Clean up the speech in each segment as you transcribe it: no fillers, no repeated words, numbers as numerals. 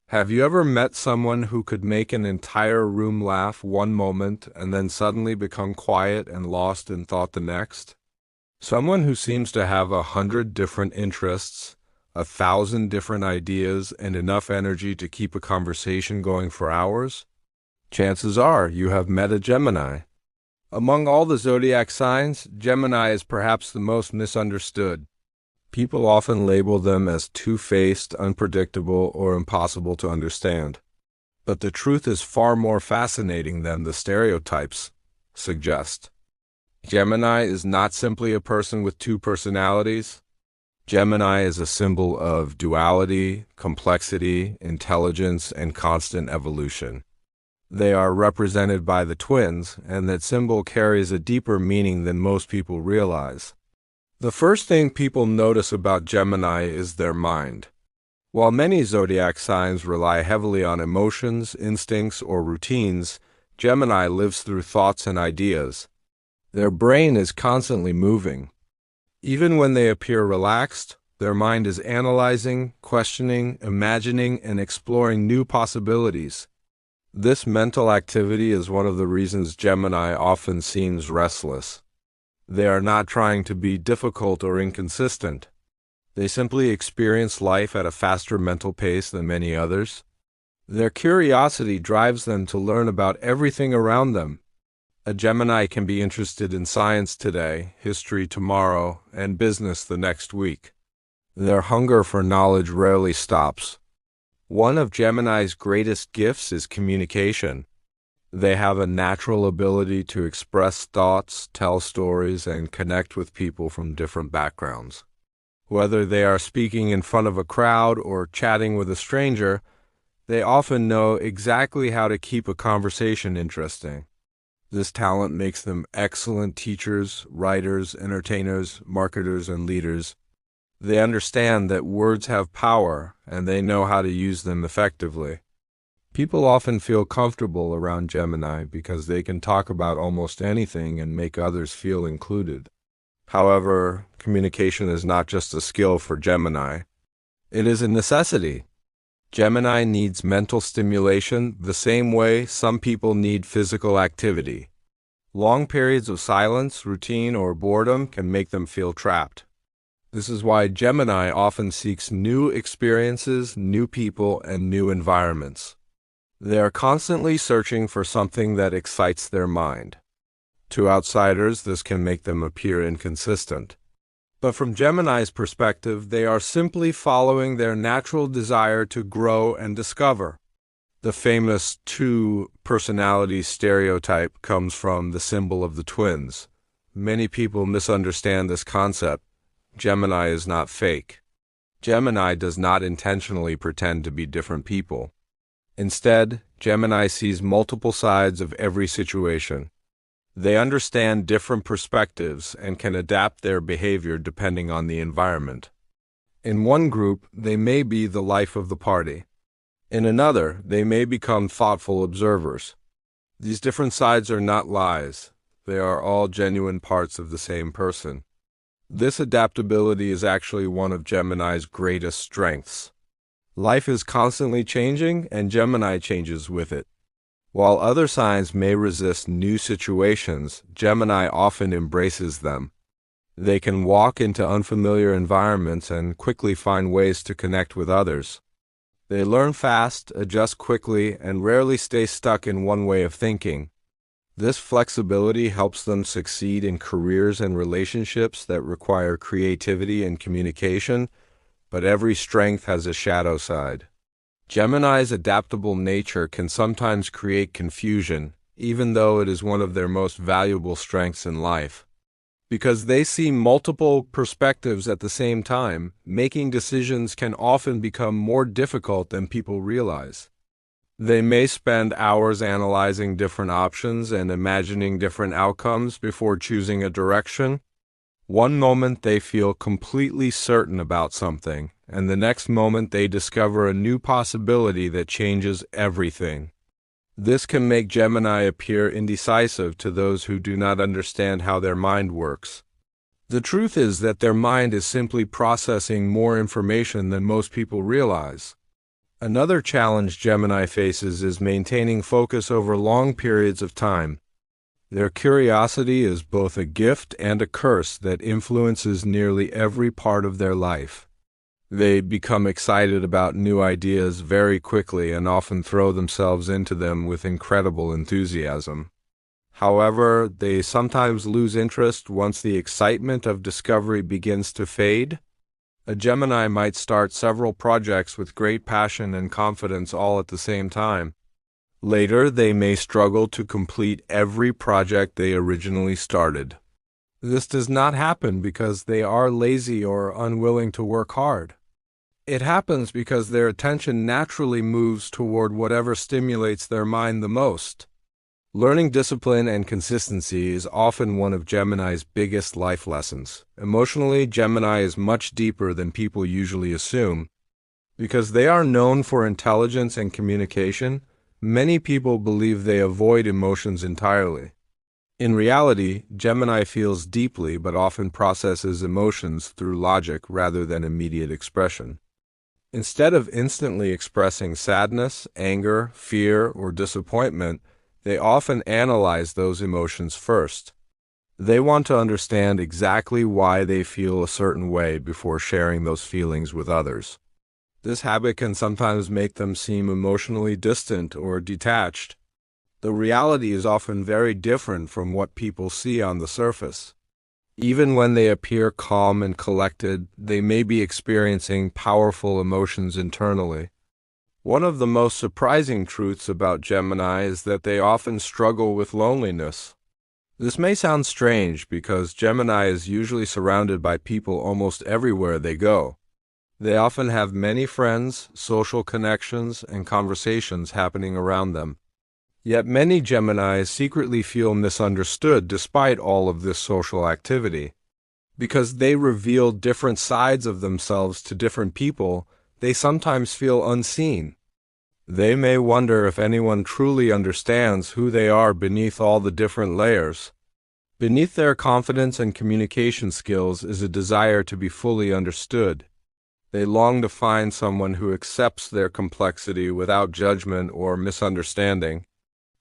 Have you ever met someone who could make an entire room laugh one moment and then suddenly become quiet and lost in thought the next? Someone who seems to have 100 different interests, 1,000 different ideas, and enough energy to keep a conversation going for hours? Chances are you have met a Gemini. Among all the zodiac signs, Gemini is perhaps the most misunderstood. People often label them as two-faced, unpredictable, or impossible to understand. But the truth is far more fascinating than the stereotypes suggest. Gemini is not simply a person with two personalities. Gemini is a symbol of duality, complexity, intelligence, and constant evolution. They are represented by the twins, and that symbol carries a deeper meaning than most people realize. The first thing people notice about Gemini is their mind. While many zodiac signs rely heavily on emotions, instincts, or routines, Gemini lives through thoughts and ideas. Their brain is constantly moving. Even when they appear relaxed, their mind is analyzing, questioning, imagining, and exploring new possibilities. This mental activity is one of the reasons Gemini often seems restless. They are not trying to be difficult or inconsistent. They simply experience life at a faster mental pace than many others. Their curiosity drives them to learn about everything around them. A Gemini can be interested in science today, history tomorrow, and business the next week. Their hunger for knowledge rarely stops. One of Gemini's greatest gifts is communication. They have a natural ability to express thoughts, tell stories, and connect with people from different backgrounds. Whether they are speaking in front of a crowd or chatting with a stranger, they often know exactly how to keep a conversation interesting. This talent makes them excellent teachers, writers, entertainers, marketers, and leaders. They understand that words have power, and they know how to use them effectively. People often feel comfortable around Gemini because they can talk about almost anything and make others feel included. However, communication is not just a skill for Gemini. It is a necessity. Gemini needs mental stimulation the same way some people need physical activity. Long periods of silence, routine, or boredom can make them feel trapped. This is why Gemini often seeks new experiences, new people, and new environments. They are constantly searching for something that excites their mind. To outsiders, this can make them appear inconsistent. But from Gemini's perspective, they are simply following their natural desire to grow and discover. The famous two-personality stereotype comes from the symbol of the twins. Many people misunderstand this concept. Gemini is not fake. Gemini does not intentionally pretend to be different people. Instead, Gemini sees multiple sides of every situation. They understand different perspectives and can adapt their behavior depending on the environment. In one group, they may be the life of the party. In another, they may become thoughtful observers. These different sides are not lies. They are all genuine parts of the same person. This adaptability is actually one of Gemini's greatest strengths. Life is constantly changing, and Gemini changes with it. While other signs may resist new situations, Gemini often embraces them. They can walk into unfamiliar environments and quickly find ways to connect with others. They learn fast, adjust quickly, and rarely stay stuck in one way of thinking. This flexibility helps them succeed in careers and relationships that require creativity and communication, but every strength has a shadow side. Gemini's adaptable nature can sometimes create confusion, even though it is one of their most valuable strengths in life. Because they see multiple perspectives at the same time, making decisions can often become more difficult than people realize. They may spend hours analyzing different options and imagining different outcomes before choosing a direction. One moment they feel completely certain about something, and the next moment they discover a new possibility that changes everything. This can make Gemini appear indecisive to those who do not understand how their mind works. The truth is that their mind is simply processing more information than most people realize. Another challenge Gemini faces is maintaining focus over long periods of time. Their curiosity is both a gift and a curse that influences nearly every part of their life. They become excited about new ideas very quickly and often throw themselves into them with incredible enthusiasm. However, they sometimes lose interest once the excitement of discovery begins to fade. A Gemini might start several projects with great passion and confidence all at the same time. Later, they may struggle to complete every project they originally started. This does not happen because they are lazy or unwilling to work hard. It happens because their attention naturally moves toward whatever stimulates their mind the most. Learning discipline and consistency is often one of Gemini's biggest life lessons. Emotionally, Gemini is much deeper than people usually assume. Because they are known for intelligence and communication, many people believe they avoid emotions entirely. In reality, Gemini feels deeply but often processes emotions through logic rather than immediate expression. Instead of instantly expressing sadness, anger, fear, or disappointment, they often analyze those emotions first. They want to understand exactly why they feel a certain way before sharing those feelings with others. This habit can sometimes make them seem emotionally distant or detached. The reality is often very different from what people see on the surface. Even when they appear calm and collected, they may be experiencing powerful emotions internally. One of the most surprising truths about Gemini is that they often struggle with loneliness. This may sound strange because Gemini is usually surrounded by people almost everywhere they go. They often have many friends, social connections, and conversations happening around them. Yet many Geminis secretly feel misunderstood despite all of this social activity. Because they reveal different sides of themselves to different people, they sometimes feel unseen. They may wonder if anyone truly understands who they are beneath all the different layers. Beneath their confidence and communication skills is a desire to be fully understood. They long to find someone who accepts their complexity without judgment or misunderstanding.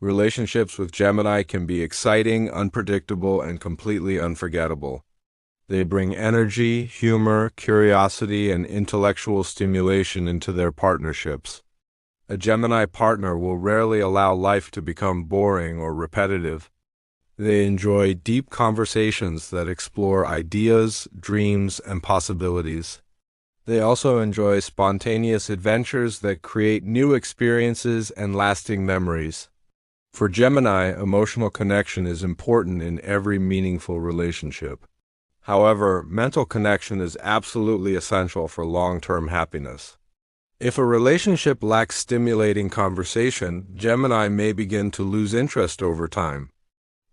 Relationships with Gemini can be exciting, unpredictable, and completely unforgettable. They bring energy, humor, curiosity, and intellectual stimulation into their partnerships. A Gemini partner will rarely allow life to become boring or repetitive. They enjoy deep conversations that explore ideas, dreams, and possibilities. They also enjoy spontaneous adventures that create new experiences and lasting memories. For Gemini, emotional connection is important in every meaningful relationship. However, mental connection is absolutely essential for long-term happiness. If a relationship lacks stimulating conversation, Gemini may begin to lose interest over time.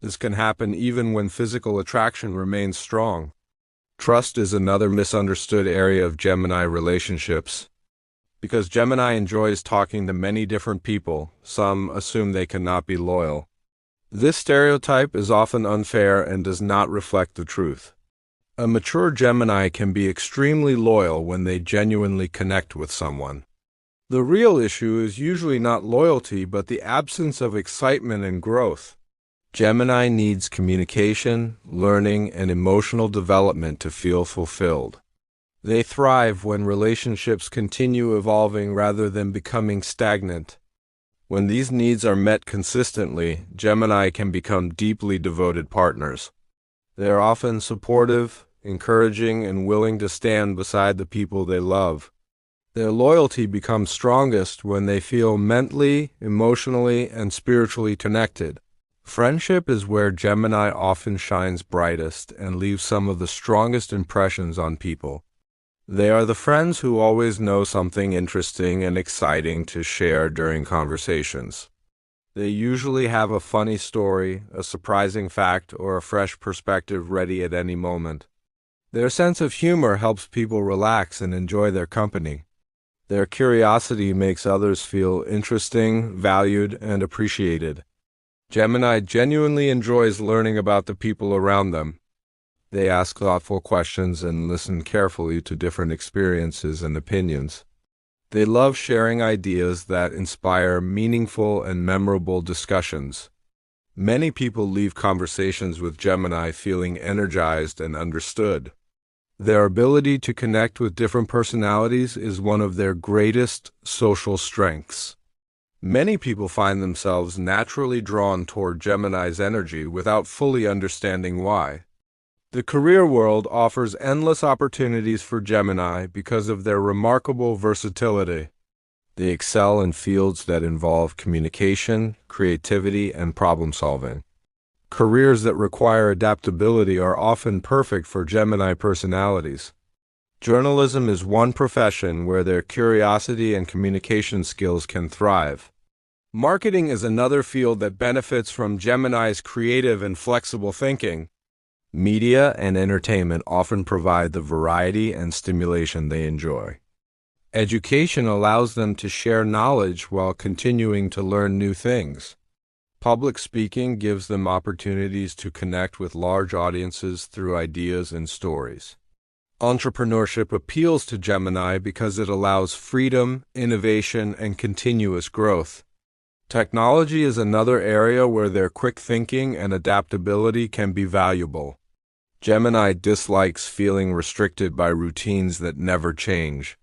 This can happen even when physical attraction remains strong. Trust is another misunderstood area of Gemini relationships. Because Gemini enjoys talking to many different people, some assume they cannot be loyal. This stereotype is often unfair and does not reflect the truth. A mature Gemini can be extremely loyal when they genuinely connect with someone. The real issue is usually not loyalty, but the absence of excitement and growth. Gemini needs communication, learning, and emotional development to feel fulfilled. They thrive when relationships continue evolving rather than becoming stagnant. When these needs are met consistently, Gemini can become deeply devoted partners. They are often supportive, encouraging, and willing to stand beside the people they love. Their loyalty becomes strongest when they feel mentally, emotionally, and spiritually connected. Friendship is where Gemini often shines brightest and leaves some of the strongest impressions on people. They are the friends who always know something interesting and exciting to share during conversations. They usually have a funny story, a surprising fact, or a fresh perspective ready at any moment. Their sense of humor helps people relax and enjoy their company. Their curiosity makes others feel interesting, valued, and appreciated. Gemini genuinely enjoys learning about the people around them. They ask thoughtful questions and listen carefully to different experiences and opinions. They love sharing ideas that inspire meaningful and memorable discussions. Many people leave conversations with Gemini feeling energized and understood. Their ability to connect with different personalities is one of their greatest social strengths. Many people find themselves naturally drawn toward Gemini's energy without fully understanding why. The career world offers endless opportunities for Gemini because of their remarkable versatility. They excel in fields that involve communication, creativity, and problem-solving. Careers that require adaptability are often perfect for Gemini personalities. Journalism is one profession where their curiosity and communication skills can thrive. Marketing is another field that benefits from Gemini's creative and flexible thinking. Media and entertainment often provide the variety and stimulation they enjoy. Education allows them to share knowledge while continuing to learn new things. Public speaking gives them opportunities to connect with large audiences through ideas and stories. Entrepreneurship appeals to Gemini because it allows freedom, innovation, and continuous growth. Technology is another area where their quick thinking and adaptability can be valuable. Gemini dislikes feeling restricted by routines that never change.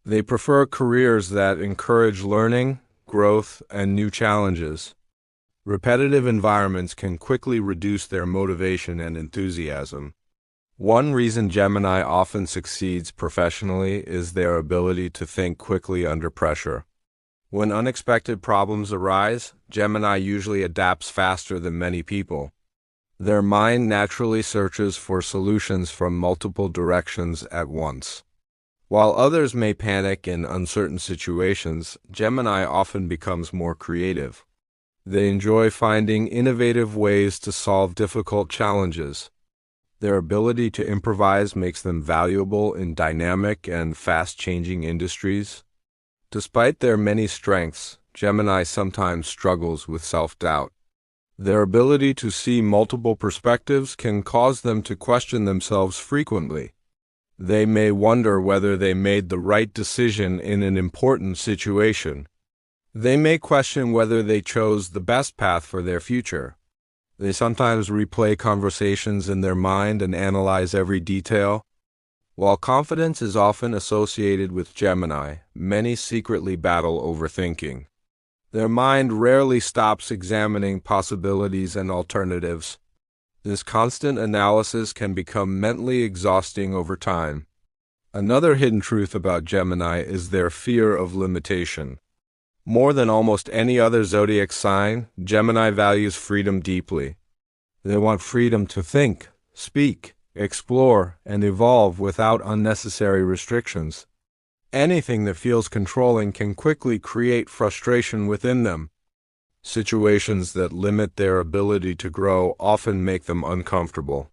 They prefer careers that encourage learning, growth, and new challenges. Repetitive environments can quickly reduce their motivation and enthusiasm. One reason Gemini often succeeds professionally is their ability to think quickly under pressure. When unexpected problems arise, Gemini usually adapts faster than many people. Their mind naturally searches for solutions from multiple directions at once. While others may panic in uncertain situations, Gemini often becomes more creative. They enjoy finding innovative ways to solve difficult challenges. Their ability to improvise makes them valuable in dynamic and fast-changing industries. Despite their many strengths, Gemini sometimes struggles with self-doubt. Their ability to see multiple perspectives can cause them to question themselves frequently. They may wonder whether they made the right decision in an important situation. They may question whether they chose the best path for their future. They sometimes replay conversations in their mind and analyze every detail. While confidence is often associated with Gemini, many secretly battle overthinking. Their mind rarely stops examining possibilities and alternatives. This constant analysis can become mentally exhausting over time. Another hidden truth about Gemini is their fear of limitation. More than almost any other zodiac sign, Gemini values freedom deeply. They want freedom to think, speak, explore, and evolve without unnecessary restrictions. Anything that feels controlling can quickly create frustration within them. Situations that limit their ability to grow often make them uncomfortable.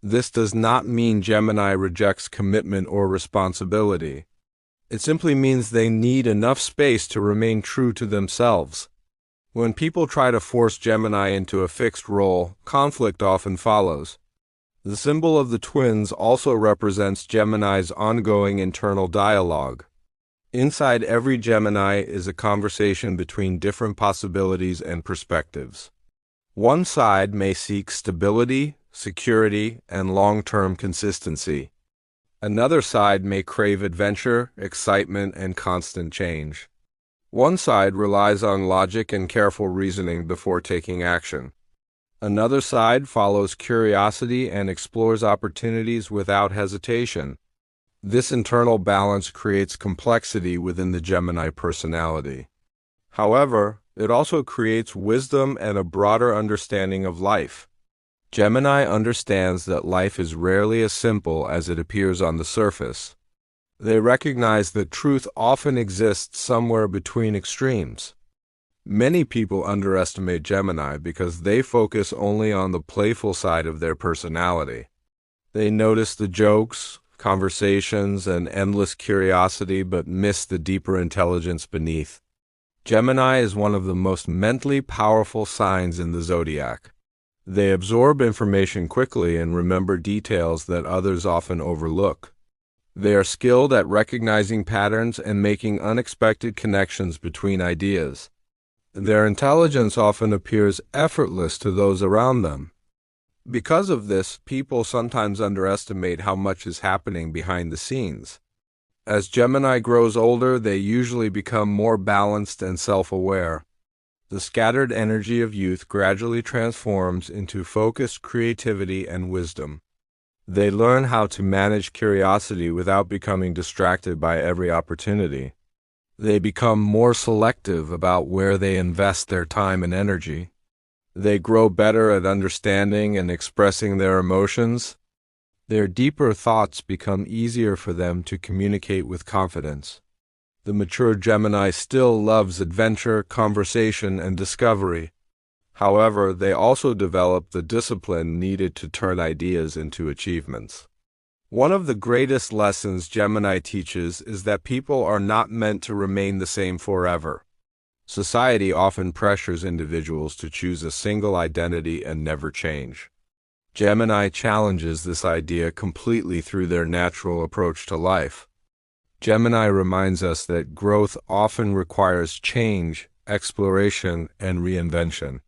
This does not mean Gemini rejects commitment or responsibility. It simply means they need enough space to remain true to themselves. When people try to force Gemini into a fixed role, conflict often follows. The symbol of the twins also represents Gemini's ongoing internal dialogue. Inside every Gemini is a conversation between different possibilities and perspectives. One side may seek stability, security, and long-term consistency. Another side may crave adventure, excitement, and constant change. One side relies on logic and careful reasoning before taking action. Another side follows curiosity and explores opportunities without hesitation. This internal balance creates complexity within the Gemini personality. However, it also creates wisdom and a broader understanding of life. Gemini understands that life is rarely as simple as it appears on the surface. They recognize that truth often exists somewhere between extremes. Many people underestimate Gemini because they focus only on the playful side of their personality. They notice the jokes, conversations, and endless curiosity but miss the deeper intelligence beneath. Gemini is one of the most mentally powerful signs in the zodiac. They absorb information quickly and remember details that others often overlook. They are skilled at recognizing patterns and making unexpected connections between ideas. Their intelligence often appears effortless to those around them. Because of this, people sometimes underestimate how much is happening behind the scenes. As Gemini grows older, they usually become more balanced and self-aware. The scattered energy of youth gradually transforms into focused creativity and wisdom. They learn how to manage curiosity without becoming distracted by every opportunity. They become more selective about where they invest their time and energy. They grow better at understanding and expressing their emotions. Their deeper thoughts become easier for them to communicate with confidence. The mature Gemini still loves adventure, conversation, and discovery. However, they also develop the discipline needed to turn ideas into achievements. One of the greatest lessons Gemini teaches is that people are not meant to remain the same forever. Society often pressures individuals to choose a single identity and never change. Gemini challenges this idea completely through their natural approach to life. Gemini reminds us that growth often requires change, exploration, and reinvention.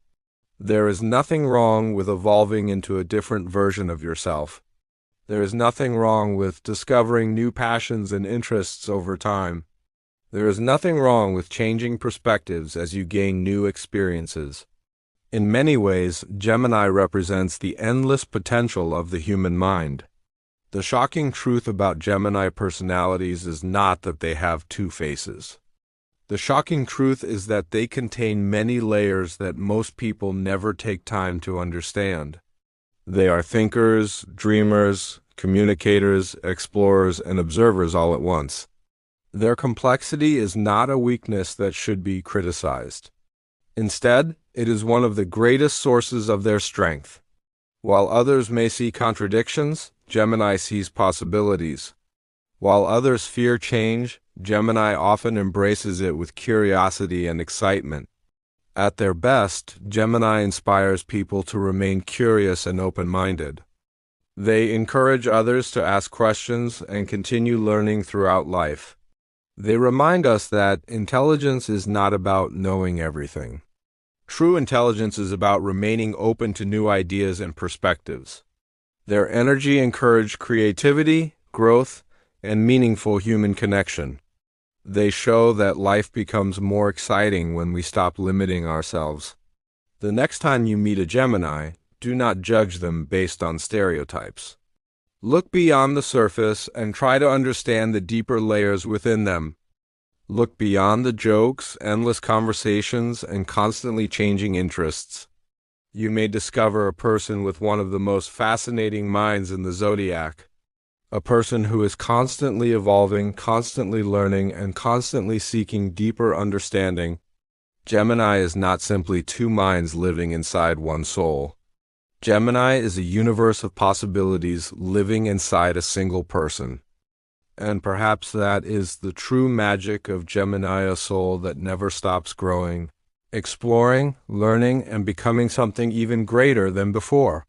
There is nothing wrong with evolving into a different version of yourself. There is nothing wrong with discovering new passions and interests over time. There is nothing wrong with changing perspectives as you gain new experiences. In many ways, Gemini represents the endless potential of the human mind. The shocking truth about Gemini personalities is not that they have two faces. The shocking truth is that they contain many layers that most people never take time to understand. They are thinkers, dreamers, communicators, explorers, and observers all at once. Their complexity is not a weakness that should be criticized. Instead, it is one of the greatest sources of their strength. While others may see contradictions, Gemini sees possibilities. While others fear change, Gemini often embraces it with curiosity and excitement. At their best, Gemini inspires people to remain curious and open-minded. They encourage others to ask questions and continue learning throughout life. They remind us that intelligence is not about knowing everything. True intelligence is about remaining open to new ideas and perspectives. Their energy encourages creativity, growth, and meaningful human connection. They show that life becomes more exciting when we stop limiting ourselves. The next time you meet a Gemini, do not judge them based on stereotypes. Look beyond the surface and try to understand the deeper layers within them. Look beyond the jokes, endless conversations, and constantly changing interests. You may discover a person with one of the most fascinating minds in the Zodiac. A person who is constantly evolving, constantly learning, and constantly seeking deeper understanding. Gemini is not simply two minds living inside one soul. Gemini is a universe of possibilities living inside a single person. And perhaps that is the true magic of Gemini, a soul that never stops growing, exploring, learning, and becoming something even greater than before.